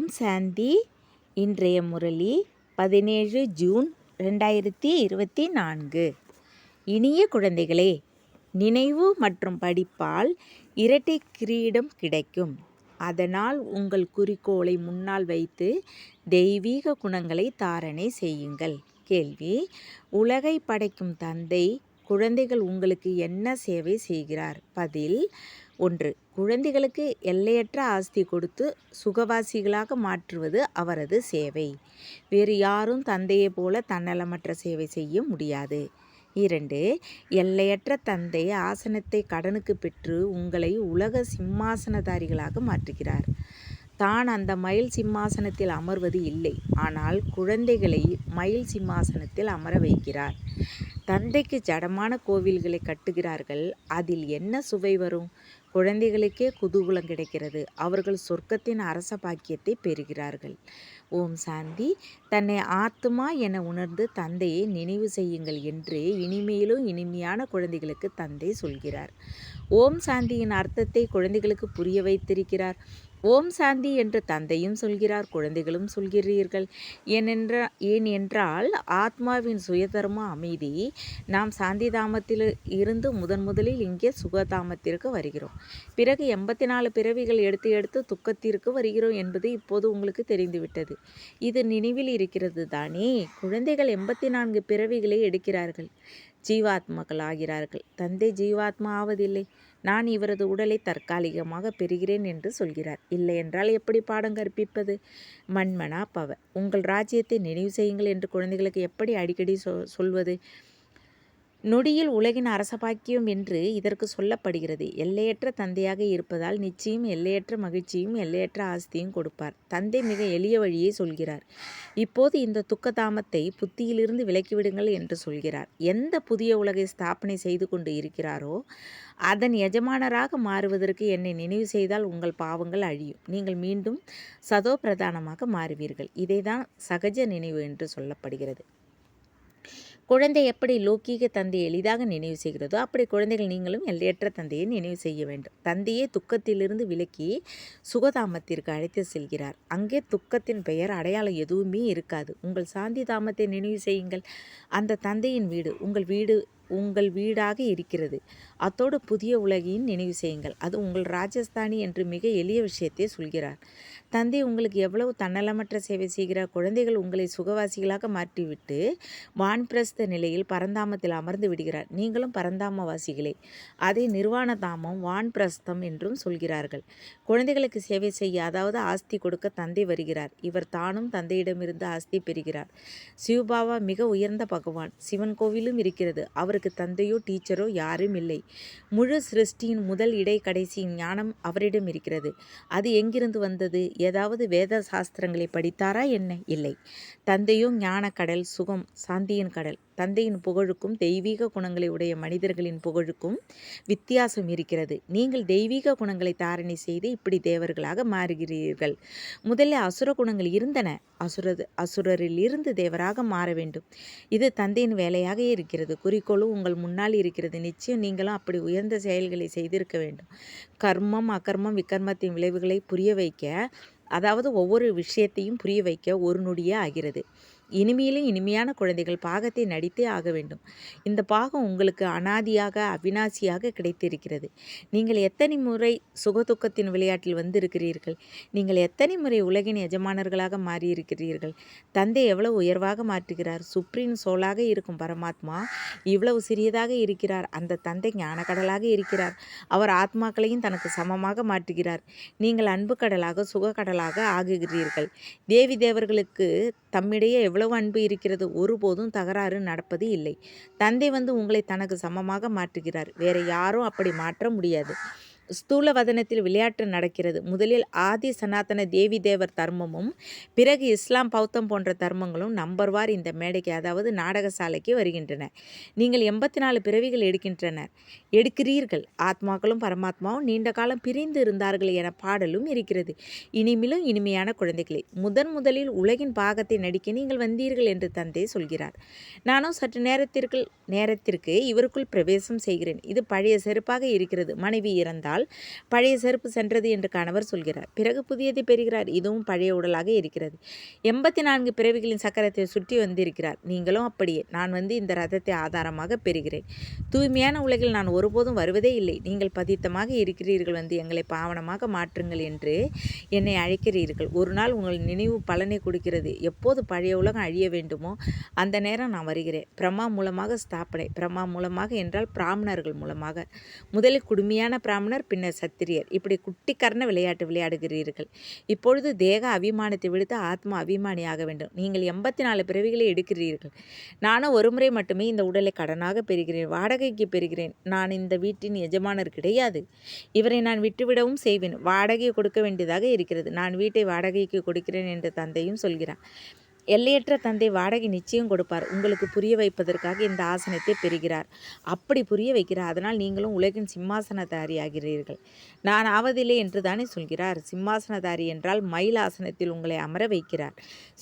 ஓம் சாந்தி. இன்றைய முரளி 17 ஜூன் 2024. இனிய குழந்தைகளே, நினைவு மற்றும் படிப்பால் இரட்டை கிரீடம் கிடைக்கும். அதனால் உங்கள் குறிக்கோளை முன்னால் வைத்து தெய்வீக குணங்களை தாரணை செய்யுங்கள். கேள்வி: உலகை படைக்கும் தந்தை குழந்தைகள் உங்களுக்கு என்ன சேவை செய்கிறார்? பதில்: 1. குழந்தைகளுக்கு எல்லையற்ற ஆஸ்தி கொடுத்து சுகவாசிகளாக மாற்றுவது அவரது சேவை. வேறு யாரும் தந்தையை போல தன்னலமற்ற சேவை செய்ய முடியாது. 2. எல்லையற்ற தந்தை ஆசனத்தை கடனுக்கு பெற்று உங்களை உலக சிம்மாசனதாரிகளாக மாற்றுகிறார். தான் அந்த மயில் சிம்மாசனத்தில் அமர்வது இல்லை, ஆனால் குழந்தைகளை மயில் சிம்மாசனத்தில் அமர வைக்கிறார். தந்தைக்கு ஜடமான கோவில்களை கட்டுகிறார்கள். அதில் என்ன சுவை வரும்? குழந்தைகளுக்கே குதூகலம் கிடைக்கிறது. அவர்கள் சொர்க்கத்தின் அரச பாக்கியத்தை பெறுகிறார்கள். ஓம் சாந்தி. தன்னை ஆத்மா என உணர்ந்து தந்தையை நினைவு செய்யுங்கள் என்று இனிமேலும் இனிமையான குழந்தைகளுக்கு தந்தை சொல்கிறார். ஓம் சாந்தியின் அர்த்தத்தை குழந்தைகளுக்கு புரிய வைத்திருக்கிறார். ஓம் சாந்தி என்று தந்தையும் சொல்கிறார், குழந்தைகளும் சொல்கிறீர்கள். ஏன் என்றால் ஆத்மாவின் சுயதர்ம அமைதி. நாம் சாந்தி தாமத்தில் இருந்து முதலில் இங்கே சுகதாமத்திற்கு வருகிறோம். பிறகு 84 பிறவிகள் எடுத்து எடுத்து துக்கத்திற்கு வருகிறோம் என்பது இப்போது உங்களுக்கு தெரிந்துவிட்டது. இது நினைவில் இருக்கிறது தானே? குழந்தைகள் 84 பிறவிகளை எடுக்கிறார்கள், ஜீவாத்மாக்கள் ஆகிறார்கள். தந்தை ஜீவாத்மா ஆவதில்லை. நான் இவரது உடலை தற்காலிகமாக பெறுகிறேன் என்று சொல்கிறார். இல்லை என்றால் எப்படி பாடம் கற்பிப்பது? மன்மனா பவ. உங்கள் ராஜ்யத்தை நினைவு செய்யுங்கள் என்று குழந்தைகளுக்கு எப்படி அடிக்கடி சொல்வது? நொடியில் உலகின் அரசபாக்கியம் என்று இதற்கு சொல்லப்படுகிறது. எல்லையற்ற தந்தையாக இருப்பதால் நிச்சயம் எல்லையற்ற மகிழ்ச்சியும் எல்லையற்ற ஆஸ்தியும் கொடுப்பார். தந்தை மிக எளிய வழியை சொல்கிறார். இப்போது இந்த துக்கதாமத்தை புத்தியிலிருந்து விலக்கிவிடுங்கள் என்று சொல்கிறார். எந்த புதிய உலகை ஸ்தாபனை செய்து கொண்டு இருக்கிறாரோ அதன் எஜமானராக மாறுவதற்கு என்னை நினைவு செய்தால் உங்கள் பாவங்கள் அழியும். நீங்கள் மீண்டும் சதோ பிரதானமாக மாறுவீர்கள். இதைதான் சகஜ நினைவு என்று சொல்லப்படுகிறது. குழந்தை எப்படி லௌகீக தந்தையை எளிதாக நினைவு செய்கிறதோ அப்படி குழந்தைகள் நீங்களும் எல்லையற்ற தந்தையை நினைவு செய்ய வேண்டும். தந்தையை துக்கத்திலிருந்து விலக்கி சுகதாமத்திற்கு அழைத்து செல்கிறார். அங்கே துக்கத்தின் பெயர் அடையாளம் எதுவுமே இருக்காது. உங்கள் சாந்தி தாமத்தை நினைவு செய்யுங்கள். அந்த தந்தையின் வீடு உங்கள் வீடாக இருக்கிறது. அத்தோடு புதிய உலகையும் நினைவு செய்யுங்கள். அது உங்கள் ராஜஸ்தானி என்று மிக எளிய விஷயத்தை சொல்கிறார். தந்தை உங்களுக்கு எவ்வளவு தன்னலமற்ற சேவை செய்கிறார். குழந்தைகள் உங்களை சுகவாசிகளாக மாற்றிவிட்டு வான்பிரஸ்த நிலையில் பரந்தாமத்தில் அமர்ந்து விடுகிறார். நீங்களும் பரந்தாமவாசிகளே. அதை நிர்வாண தாமம் வான்பிரஸ்தம் என்றும் சொல்கிறார்கள். குழந்தைகளுக்கு சேவை செய்ய, அதாவது ஆஸ்தி கொடுக்க தந்தை வருகிறார். இவர் தானும் தந்தையிடமிருந்து ஆஸ்தி பெறுகிறார். சிவபாபா மிக உயர்ந்த பகவான். சிவன் கோவிலும் இருக்கிறது. அவருக்கு தந்தையோ டீச்சரோ யாரும் இல்லை. முழு சிருஷ்டியின் முதல் இடை கடைசியின் ஞானம் அவரிடம் இருக்கிறது. அது எங்கிருந்து வந்தது? ஏதாவது வேத சாஸ்திரங்களை படித்தாரா என்ன? இல்லை. தந்தையோ ஞான கடல், சுகம், சாந்தியின் கடல். தந்தையின் புகழுக்கும் தெய்வீக குணங்களை உடைய மனிதர்களின் புகழுக்கும் வித்தியாசம் இருக்கிறது. நீங்கள் தெய்வீக குணங்களை தாரணை செய்து இப்படி தேவர்களாக மாறுகிறீர்கள். முதலில் அசுர குணங்கள் இருந்தன. அசுரரில் இருந்து தேவராக மாற வேண்டும். இது தந்தையின் வேலையாக இருக்கிறது. குறிக்கோளும் உங்கள் முன்னால் இருக்கிறது. நிச்சயம் நீங்களும் அப்படி உயர்ந்த செயல்களை செய்திருக்க வேண்டும். கர்மம், அகர்மம், விகர்மத்தின் விளைவுகளை புரிய வைக்க, அதாவது ஒவ்வொரு விஷயத்தையும் புரிய வைக்க ஒரு நொடியே ஆகிறது. இனிமையிலும் இனிமையான குழந்தைகள் பாகத்தை நடித்தே ஆக வேண்டும். இந்த பாகம் உங்களுக்கு அனாதியாக அவிநாசியாக கிடைத்திருக்கிறது. நீங்கள் எத்தனை முறை சுகதுக்கத்தின் விளையாட்டில் வந்திருக்கிறீர்கள்? நீங்கள் எத்தனை முறை உலகின் எஜமானர்களாக மாறியிருக்கிறீர்கள்? தந்தை எவ்வளவு உயர்வாக மாற்றுகிறார். சுப்ரீம் சோலாக இருக்கும் பரமாத்மா இவ்வளவு சிறியதாக இருக்கிறார். அந்த தந்தை ஞானக்கடலாக இருக்கிறார். அவர் ஆத்மாக்களையும் தனக்கு சமமாக மாற்றுகிறார். நீங்கள் அன்பு கடலாக சுகக்கடலாக ஆகுகிறீர்கள். தேவி தேவர்களுக்கு தம்மிடையே எவ்வளவு அன்பு இருக்கிறது. ஒருபோதும் தகராறு நடப்பது இல்லை. தந்தை வந்து உங்களை தனக்கு சமமாக மாற்றுகிறார். வேற யாரும் அப்படி மாற்ற முடியாது. ஸ்தூல வதனத்தில் விளையாட்டு நடக்கிறது. முதலில் ஆதி சனாதன தேவி தேவர் தர்மமும் பிறகு இஸ்லாம், பௌத்தம் போன்ற தர்மங்களும் நம்பர்வார் இந்த மேடைக்கு, அதாவது நாடகசாலைக்கு வருகின்றன. நீங்கள் 84 பிறவிகள் எடுக்கிறீர்கள். ஆத்மாக்களும் பரமாத்மாவும் நீண்ட காலம் பிரிந்து இருந்தார்கள் என பாடலும் இருக்கிறது. இனிமேலும் இனிமையான குழந்தைகளே, முதலில் உலகின் பாகத்தை நடிக்க நீங்கள் வந்தீர்கள் என்று தந்தை சொல்கிறார். நானும் சற்று நேரத்திற்கு இவருக்குள் பிரவேசம் செய்கிறேன். இது பழைய செருப்பாக இருக்கிறது. மனைவி இறந்தால் என்றால் பழைய செருப்பு சென்றது என்று கணவர் சொல்கிறார். பிறகு புதியதை பெறுகிறார். இதுவும் பழைய உடலாக இருக்கிறது. 84 பிறவிகளின் சக்கரத்தை சுற்றி வந்திருக்கிறார். நீங்களும் அப்படியே. நான் வந்து இந்த ரதத்தை ஆதாரமாக பெறுகிறேன். தூய்மையான உலகில் நான் ஒருபோதும் வருவதே இல்லை. நீங்கள் பதித்தமாக இருக்கிறீர்கள். வந்து எங்களை பாவனமாக மாற்றுங்கள் என்று என்னை அழைக்கிறீர்கள். ஒரு நாள் உங்கள் நினைவு பலனை கொடுக்கிறது. எப்போது பழைய உலகம் அழிய வேண்டுமோ அந்த நேரம் நான் வருகிறேன். பிரம்மா மூலமாக ஸ்தாபனை. பிரம்மா மூலமாக என்றால் பிராமணர்கள் மூலமாக. முதலில் குடுமையான பிராமணர், பின்னர் சத்திரியர். இப்படி குட்டிக்கரண விளையாட்டு விளையாடுகிறீர்கள். இப்பொழுது தேக அபிமானத்தை விடுத்து ஆத்மா அபிமானியாக வேண்டும். நீங்கள் 84 பிறவிகளை எடுக்கிறீர்கள். நானும் ஒரு முறை மட்டுமே இந்த உடலை கடனாக பெறுகிறேன், வாடகைக்கு பெறுகிறேன். நான் இந்த வீட்டின் எஜமானர் கிடையாது. இவரை நான் விட்டுவிடவும் செய்வேன். வாடகை கொடுக்க வேண்டியதாக இருக்கிறது. நான் வீட்டை வாடகைக்கு கொடுக்கிறேன் என்று தந்தையும் சொல்கிறார். எல்லையற்ற தந்தை வாடகை நிச்சயம் கொடுப்பார். உங்களுக்கு புரிய வைப்பதற்காக இந்த ஆசனத்தை பெறுகிறார். அப்படி புரிய வைக்கிறார். அதனால் நீங்களும் உலகின் சிம்மாசனதாரி ஆகிறீர்கள். நான் ஆவதில்லை என்று தானே சொல்கிறார். சிம்மாசனதாரி என்றால் மயில் ஆசனத்தில் உங்களை அமர வைக்கிறார்.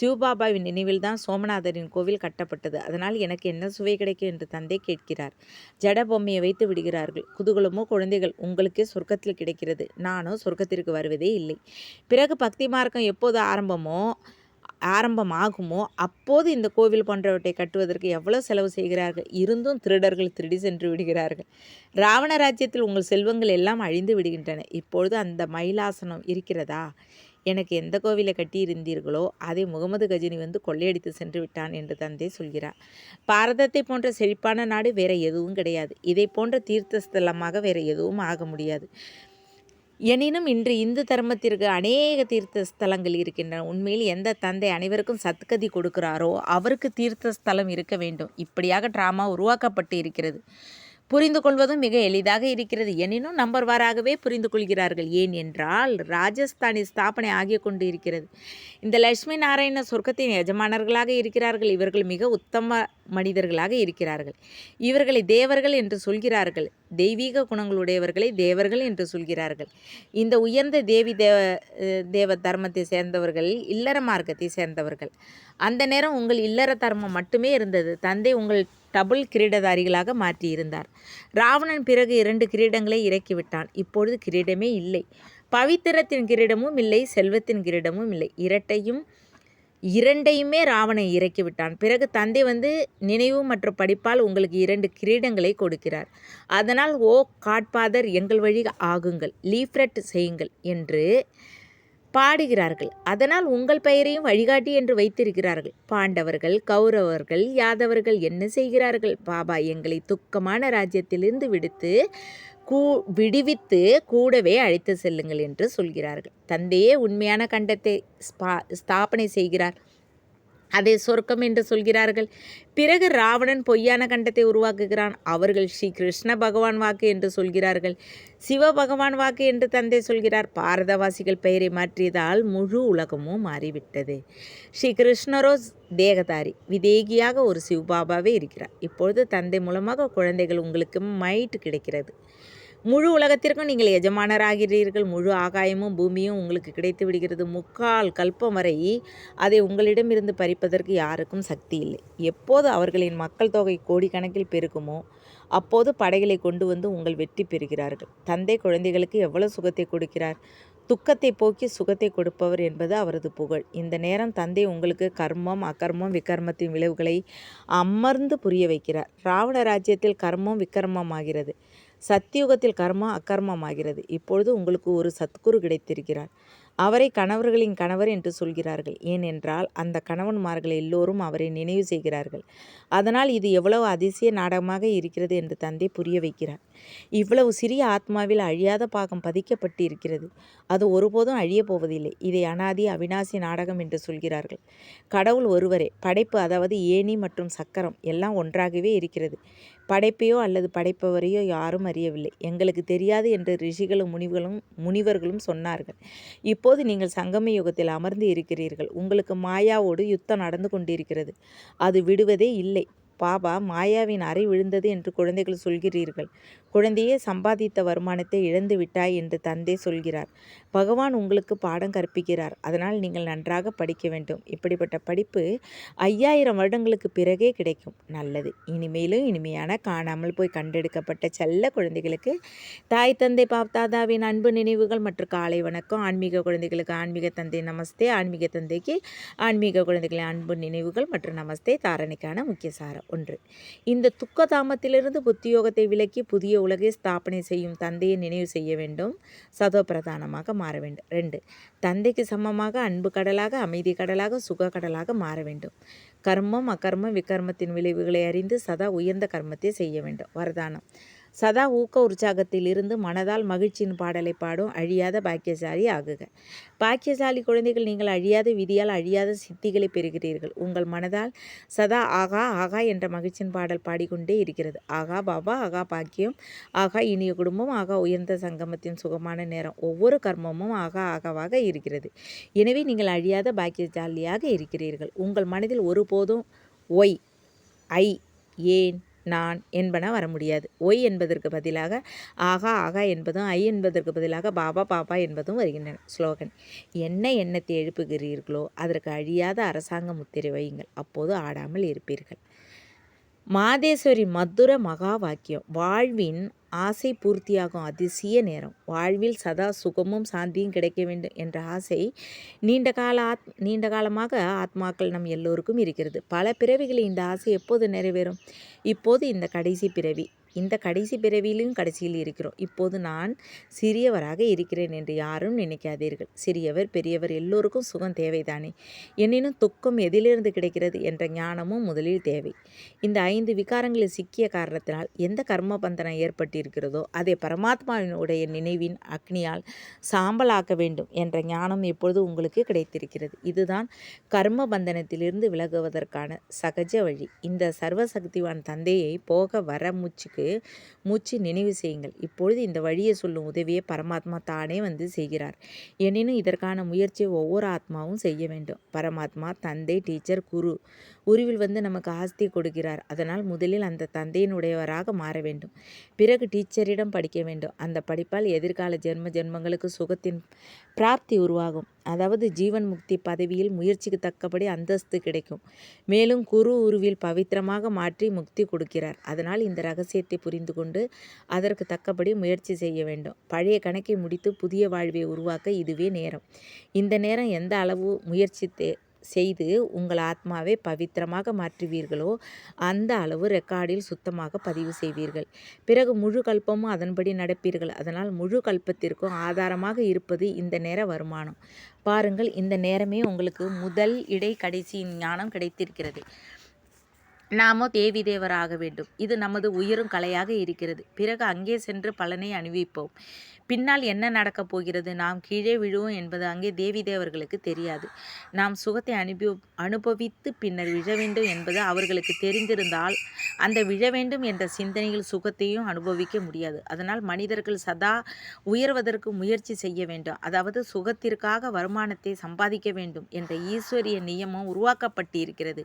சிவபாபாவின் நினைவில் தான் சோமநாதரின் கோவில் கட்டப்பட்டது. அதனால் எனக்கு என்ன சுவை கிடைக்கும் என்று தந்தை கேட்கிறார். ஜட பொம்மையை வைத்து விடுகிறார்கள். குதூகலமோ குழந்தைகள், உங்களுக்கே சொர்க்கத்தில் கிடைக்கிறது. நானும் சொர்க்கத்திற்கு வருவதே இல்லை. பிறகு பக்தி மார்க்கம் எப்போது ஆரம்பமாகுமோ அப்போது இந்த கோவில் போன்றவற்றை கட்டுவதற்கு எவ்வளவு செலவு செய்கிறார்கள். இருந்தும் திருடர்கள் திருடி சென்று விடுகிறார்கள். ராவண ராஜ்யத்தில் உங்கள் செல்வங்கள் எல்லாம் அழிந்து விடுகின்றன. இப்பொழுது அந்த மயிலாசனம் இருக்கிறதா? எனக்கு எந்த கோவிலை கட்டியிருந்தீர்களோ அதை முகமது கஜினி வந்து கொள்ளையடித்து சென்று விட்டான் என்று தந்தை சொல்கிறார். பாரதத்தை போன்ற செழிப்பான நாடு வேற எதுவும் கிடையாது. இதை போன்ற தீர்த்த ஸ்தலமாக வேற எதுவும் ஆக முடியாது. எனினும் இன்று இந்து தர்மத்திற்கு அநேக தீர்த்த ஸ்தலங்கள் இருக்கின்றன. உண்மையில் எந்த தந்தை அனைவருக்கும் சத்கதி கொடுக்கிறாரோ அவருக்கு தீர்த்த ஸ்தலம் இருக்க வேண்டும். இப்படியாக டிராமா உருவாக்கப்பட்டு இருக்கிறது. புரிந்து கொள்வதும் மிக எளிதாக இருக்கிறது. எனினும் நம்பர்வாராகவே புரிந்து கொள்கிறார்கள். ஏன் என்றால் ராஜஸ்தானில் ஸ்தாபனை ஆகிய கொண்டு இருக்கிறது. இந்த லட்சுமி நாராயண சொர்க்கத்தின் எஜமானர்களாக இருக்கிறார்கள். இவர்கள் மிக உத்தம மனிதர்களாக இருக்கிறார்கள். இவர்களை தேவர்கள் என்று சொல்கிறார்கள். தெய்வீக குணங்களுடையவர்களை தேவர்கள் என்று சொல்கிறார்கள். இந்த உயர்ந்த தேவ தர்மத்தை சேர்ந்தவர்கள் இல்லற மார்க்கத்தை சேர்ந்தவர்கள். அந்த நேரம் உங்கள் இல்லற தர்மம் மட்டுமே இருந்தது. தந்தை உங்கள் டபுள் கிரீடதாரிகளாக மாற்றியிருந்தார். ராவணன் பிறகு 2 கிரீடங்களை இறக்கிவிட்டான். இப்பொழுது கிரீடமே இல்லை. பவித்திரத்தின் கிரீடமும் இல்லை, செல்வத்தின் கிரீடமும் இல்லை. இரண்டையுமே ராவணன் இறக்கிவிட்டான். பிறகு தந்தை வந்து நினைவு மற்றும் படிப்பால் உங்களுக்கு 2 கிரீடங்களை கொடுக்கிறார். அதனால் ஓ காட்பாதர், எங்கள் வழி ஆகுங்கள், லீஃப்ரெட் செய்யுங்கள் என்று பாடுகிறார்கள். அதனால் உங்கள் பெயரையும் வழிகாட்டி என்று வைத்திருக்கிறார்கள். பாண்டவர்கள், கௌரவர்கள், யாதவர்கள் என்ன செய்கிறார்கள்? பாபா எங்களை துக்கமான ராஜ்யத்திலிருந்து விடுவித்து கூடவே அழைத்து செல்லுங்கள் என்று சொல்கிறார்கள். தந்தையே உண்மையான கண்டத்தை ஸ்தாபனை செய்கிறார். அதை சொர்க்கம் என்று சொல்கிறார்கள். பிறகு ராவணன் பொய்யான கண்டத்தை உருவாக்குகிறான். அவர்கள் ஸ்ரீ கிருஷ்ண பகவான் வாக்கு என்று சொல்கிறார்கள். சிவ பகவான் வாக்கு என்று தந்தை சொல்கிறார். பாரதவாசிகள் பெயரை மாற்றியதால் முழு உலகமும் மாறிவிட்டது. ஸ்ரீ கிருஷ்ணரோ தேகதாரி, விதேகியாக ஒரு சிவபாபாவே இருக்கிறார். இப்பொழுது தந்தை மூலமாக குழந்தைகள் உங்களுக்கு மைட் கிடைக்கிறது. முழு உலகத்திற்கும் நீங்கள் எஜமானராகிறீர்கள். முழு ஆகாயமும் பூமியும் உங்களுக்கு கிடைத்து விடுகிறது. 3/4 கல்பம் வரை அதை உங்களிடமிருந்து பறிப்பதற்கு யாருக்கும் சக்தி இல்லை. எப்போது அவர்களின் மக்கள் தொகை கோடிக்கணக்கில் பெருகுமோ அப்போது படைகளை கொண்டு வந்து உங்கள் வெற்றி பெறுகிறார்கள். தந்தை குழந்தைகளுக்கு எவ்வளவு சுகத்தை கொடுக்கிறார். துக்கத்தை போக்கி சுகத்தை கொடுப்பவர் என்பது அவரது புகழ். இந்த நேரம் தந்தை உங்களுக்கு கர்மம், அகர்மம், விகர்மத்தின் விளைவுகளை அமர்ந்து புரிய வைக்கிறார். ராவண ராஜ்யத்தில் கர்மம் விகர்மமாகிறது. சத்தியுகத்தில் கர்மம் அகர்மமாகிறது. இப்பொழுது உங்களுக்கு ஒரு சத்குரு கிடைத்திருக்கிறார். அவரை கணவர்களின் கணவர் என்று சொல்கிறார்கள். ஏனென்றால் அந்த கணவன்மார்கள் எல்லோரும் அவரை நினைவு செய்கிறார்கள். அதனால் இது எவ்வளவு அதிசய நாடகமாக இருக்கிறது என்று தந்தை புரிய வைக்கிறார். இவ்வளவு சிறிய ஆத்மாவில் அழியாத பாகம் பதிக்கப்பட்டு இருக்கிறது. அது ஒருபோதும் அழியப் போவதில்லை. இதை அனாதி அவிநாசி நாடகம் என்று சொல்கிறார்கள். கடவுள் ஒருவரே. படைப்பு, அதாவது ஏணி மற்றும் சக்கரம் எல்லாம் ஒன்றாகவே இருக்கிறது. படைப்பையோ அல்லது படைப்பவரையோ யாரும் அறியவில்லை. எங்களுக்கு தெரியாது என்று ரிஷிகளும் முனிவர்களும் சொன்னார்கள். இப்போது நீங்கள் சங்கம யுகத்தில் அமர்ந்து இருக்கிறீர்கள். உங்களுக்கு மாயாவோடு யுத்தம் நடந்து கொண்டிருக்கிறது. அது விடுவதே இல்லை. பாபா மாயாவின் அறை விழுந்தது என்று குழந்தைகள் சொல்கிறீர்கள். குழந்தையே, சம்பாதித்த வருமானத்தை இழந்து விட்டாய் என்று தந்தை சொல்கிறார். பகவான் உங்களுக்கு பாடம் கற்பிக்கிறார். அதனால் நீங்கள் நன்றாக படிக்க வேண்டும். இப்படிப்பட்ட படிப்பு 5000 வருடங்களுக்கு பிறகே கிடைக்கும். நல்லது. இனிமேலும் இனிமையான காணாமல் போய் கண்டெடுக்கப்பட்ட செல்ல குழந்தைகளுக்கு தாய் தந்தை பாப்தாதாவின் அன்பு நினைவுகள் மற்றும் காலை வணக்கம். ஆன்மீக குழந்தைகளுக்கு ஆன்மீக தந்தை நமஸ்தே. ஆன்மீக தந்தைக்கு ஆன்மீக குழந்தைகளின் அன்பு நினைவுகள் மற்றும் நமஸ்தே. தாரணைக்கான முக்கிய சாரம். 1. இந்த துக்கதாமத்திலிருந்து புத்தியோகத்தை விலக்கி புதிய உலகை ஸ்தாபனை செய்யும் தந்தையை நினைவு செய்ய வேண்டும். சதோ பிரதானமாக மாற வேண்டும். 2. தந்தைக்கு சமமாக அன்பு கடலாக, அமைதி கடலாக, சுக கடலாக மாற வேண்டும். கர்மம் அகர்மம் விகர்மத்தின் விளைவுகளை அறிந்து சதா உயர்ந்த கர்மத்தை செய்ய வேண்டும். வரதானம். சதா ஊக்க உற்சாகத்தில் இருந்து மனதால் மகிழ்ச்சியின் பாடலை பாடும் அழியாத பாக்கியசாலி ஆகுக. பாக்கியசாலி குழந்தைகள், நீங்கள் அழியாத விதியால் அழியாத சித்திகளை பெறுகிறீர்கள். உங்கள் மனதால் சதா ஆகா ஆகா என்ற மகிழ்ச்சியின் பாடல் பாடிக்கொண்டே இருக்கிறது. ஆகா பாபா, ஆகா பாக்கியம், ஆகா இனிய குடும்பம், ஆகா உயர்ந்த சங்கமத்தின் சுகமான நேரம். ஒவ்வொரு கர்மமும் ஆகா ஆகாவாக இருக்கிறது. எனவே நீங்கள் அழியாத பாக்கியசாலியாக இருக்கிறீர்கள். உங்கள் மனதில் ஒருபோதும் ஒய், ஐ, ஏன், நான் என்பன வர முடியாது. ஒய் என்பதற்கு பதிலாக ஆகா ஆகா என்பதும், ஐ என்பதற்கு பதிலாக பாபா பாபா என்பதும் வருகின்றன. ஸ்லோகன். என்ன எண்ணத்தை எழுப்புகிறீர்களோ அதற்கு அழியாத அரசாங்க முத்திரை வையுங்கள். அப்போது ஆடாமல் இருப்பீர்கள். மாதேஸ்வரி மதுர மகா வாக்கியம். வாழ்வின் ஆசை பூர்த்தியாகும் அதிசய நேரம். வாழ்வில் சதா சுகமும் சாந்தியும் கிடைக்க வேண்டும் என்ற ஆசை நீண்ட காலமாக ஆத்மாக்கள் நம் எல்லோருக்கும் இருக்கிறது. பல பிறவிகளில் இந்த ஆசை எப்போது நிறைவேறும்? இப்போது இந்த கடைசி பிறவி. இந்த கடைசி பிறவியிலும் கடைசியில் இருக்கிறோம். இப்போது நான் சிறியவராக இருக்கிறேன் என்று யாரும் நினைக்காதீர்கள். சிறியவர் பெரியவர் எல்லோருக்கும் சுகம் தேவைதானே. எனினும் துக்கம் எதிலிருந்து கிடைக்கிறது என்ற ஞானமும் முதலில் தேவை. இந்த 5 விகாரங்களில் சிக்கிய காரணத்தினால் எந்த கர்ம பந்தனம் ஏற்பட்டிருக்கிறதோ அதை பரமாத்மாவினுடைய நினைவின் அக்னியால் சாம்பலாக்க வேண்டும் என்ற ஞானம் எப்பொழுது உங்களுக்கு கிடைத்திருக்கிறது. இதுதான் கர்ம பந்தனத்திலிருந்து விலகுவதற்கான சகஜ வழி. இந்த சர்வசக்திவான் தந்தையை போக வர மூச்சு நினைவு செய்யுங்கள். இப்பொழுது இந்த வழியை சொல்லும் உதவியை பரமாத்மா தானே வந்து செய்கிறார். எனினும் இதற்கான முயற்சியை ஒவ்வொரு ஆத்மாவும் செய்ய வேண்டும். பரமாத்மா தந்தை, டீச்சர், குரு உருவில் வந்து நமக்கு ஆஸ்தி கொடுக்கிறார். அதனால் முதலில் அந்த தந்தையினுடையவராக மாற வேண்டும். பிறகு டீச்சரிடம் படிக்க வேண்டும். அந்த படிப்பால் எதிர்கால ஜென்மங்களுக்கு சுகத்தின் பிராப்தி உருவாகும். அதாவது ஜீவன் முக்தி பதவியில் முயற்சிக்கு தக்கபடி அந்தஸ்து கிடைக்கும். மேலும் குரு உருவில் பவித்திரமாக மாற்றி முக்தி கொடுக்கிறார். அதனால் இந்த ரகசியத்தை புரிந்து கொண்டு அதற்கு தக்கபடி முயற்சி செய்ய வேண்டும். பழைய கணக்கை முடித்து புதிய வாழ்வை உருவாக்க இதுவே நேரம். இந்த நேரம் எந்த அளவு முயற்சி செய்து உங்கள் ஆத்மாவை பவித்திரமாக மாற்றுவீர்களோ அந்த அளவு ரெக்கார்டில் சுத்தமாக பதிவு செய்வீர்கள். பிறகு முழு கல்பமும் அதன்படி நடப்பீர்கள். அதனால் முழு கல்பத்திற்கும் ஆதாரமாக இருப்பது இந்த நேர வருமானம். பாருங்கள், இந்த நேரமே உங்களுக்கு முதல் இடை கடைசியின் ஞானம் கிடைத்திருக்கிறது. நாமோ தேவி தேவராக வேண்டும். இது நமது உயிரும் கலையாக இருக்கிறது. பிறகு அங்கே சென்று பலனை அனுபவிப்போம். பின்னால் என்ன நடக்கப் போகிறது, நாம் கீழே விழுவோம் என்பது அங்கே தேவி தேவர்களுக்கு தெரியாது. நாம் சுகத்தை அனுபவித்து பின்னர் விழ வேண்டும் என்பது அவர்களுக்கு தெரிந்திருந்தால் அந்த விழ வேண்டும் என்ற சிந்தனையில் சுகத்தையும் அனுபவிக்க முடியாது. அதனால் மனிதர்கள் சதா உயர்வதற்கு முயற்சி செய்ய வேண்டும். அதாவது சுகத்திற்காக வருமானத்தை சம்பாதிக்க வேண்டும் என்ற ஈஸ்வரிய நியமம் உருவாக்கப்பட்டு இருக்கிறது.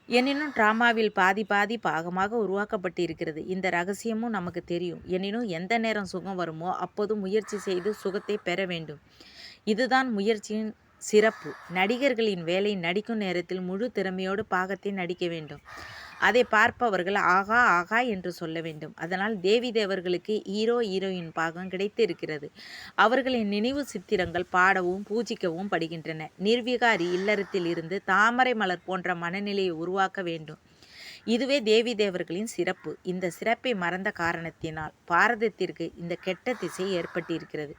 எனினும் டிராமாவில் பாதி பாகமாக உருவாக்கப்பட்டு இருக்கிறது. இந்த ரகசியமும் நமக்கு தெரியும். எனினும் எந்த நேரம் சுகம் வருமோ அப்போது முயற்சி செய்து சுகத்தை பெற வேண்டும். இதுதான் முயற்சியின் சிறப்பு. நடிகர்களின் வேலை நடிக்கும் நேரத்தில் முழு திறமையோடு பாகத்தை நடிக்க வேண்டும். அதை பார்ப்பவர்கள் ஆகா ஆகா என்று சொல்ல வேண்டும். அதனால் தேவி தேவர்களுக்கு ஹீரோயின் பாகம் கிடைத்து இருக்கிறது. அவர்களின் நினைவு சித்திரங்கள் பாடவும் பூஜிக்கவும் படுகின்றன. நிர்விகாரி இல்லறத்தில் இருந்து தாமரை மலர் போன்ற மனநிலையை உருவாக்க வேண்டும். இதுவே தேவி தேவர்களின் சிறப்பு. இந்த சிறப்பை மறந்த காரணத்தினால் பாரதத்திற்கு இந்த கெட்ட திசை ஏற்பட்டிருக்கிறது.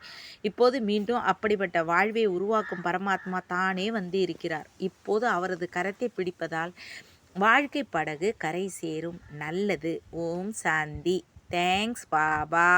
இப்போது மீண்டும் அப்படிப்பட்ட வாழ்வை உருவாக்கும் பரமாத்மா தானே வந்து இருக்கிறார். இப்போது அவரது கரத்தை பிடிப்பதால் வாழ்க்கை படகு கரை சேரும். நல்லது. ஓம் சாந்தி. தேங்க்ஸ் பாபா.